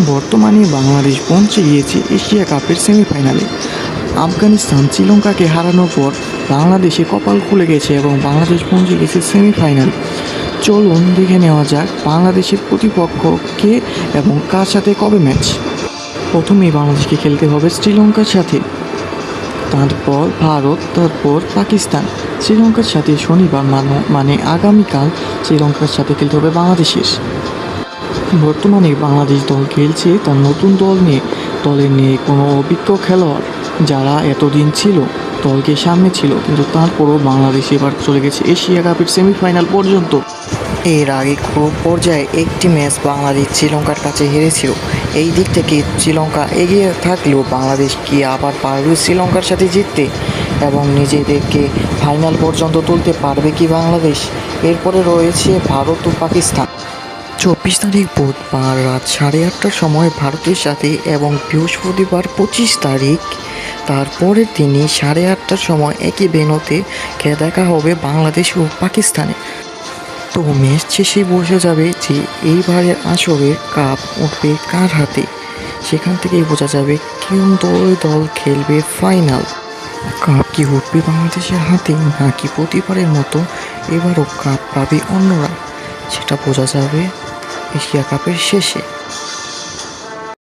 বর্তমানে বাংলাদেশ পৌঁছে গিয়েছে এশিয়া কাপের সেমিফাইনালে। আফগানিস্তান শ্রীলঙ্কাকে হারানোর পর বাংলাদেশে কপাল খুলে গেছে এবং বাংলাদেশ পৌঁছে গেছে সেমিফাইনাল। চলুন দেখে নেওয়া যাক বাংলাদেশের প্রতিপক্ষ কে এবং কার সাথে কবে ম্যাচ। প্রথমেই বাংলাদেশকে খেলতে হবে শ্রীলঙ্কার সাথে, তারপর ভারত, তারপর পাকিস্তান। শ্রীলঙ্কার সাথে শনিবার মানে আগামীকাল শ্রীলঙ্কার সাথে খেলতে হবে বাংলাদেশের। বর্তমানে বাংলাদেশ দল খেলছে তার নতুন দলের নিয়ে কোনো অভিজ্ঞ খেলোয়াড় যারা এতদিন ছিল, দলকে সামনে ছিল, কিন্তু তারপরও বাংলাদেশ এবার চলে গেছে এশিয়া কাপের সেমিফাইনাল পর্যন্ত। এর আগে গ্রুপ পর্যায়ে একটি ম্যাচ বাংলাদেশ শ্রীলঙ্কার কাছে হেরেছিল। এই দিক থেকে শ্রীলঙ্কা এগিয়ে থাকলেও বাংলাদেশ কি আবার পারবে শ্রীলঙ্কার সাথে জিততে এবং নিজেদেরকে ফাইনাল পর্যন্ত তুলতে পারবে কি বাংলাদেশ? এরপরে রয়েছে ভারত ও পাকিস্তান। 24 তারিখ বুধবার রাত 8:30টার সময় ভারতের সাথে এবং বৃহস্পতিবার 25 তারিখ তারপরের দিনই 8:30টার সময় একই ভেন্যুতে দেখা হবে বাংলাদেশ ও পাকিস্তানে। তো ম্যাচ শেষে বোঝা যাবে যে এইবারের আসরে কাপ উঠবে কার হাতে। সেখান থেকেই বোঝা যাবে কোন দল খেলবে ফাইনাল। কাপ কি উঠবে বাংলাদেশের হাতে নাকি প্রতিবারের মতো এবারও কাপ পাবে অন্যরা, সেটা বোঝা যাবে এশিয়া কাপের শেষে।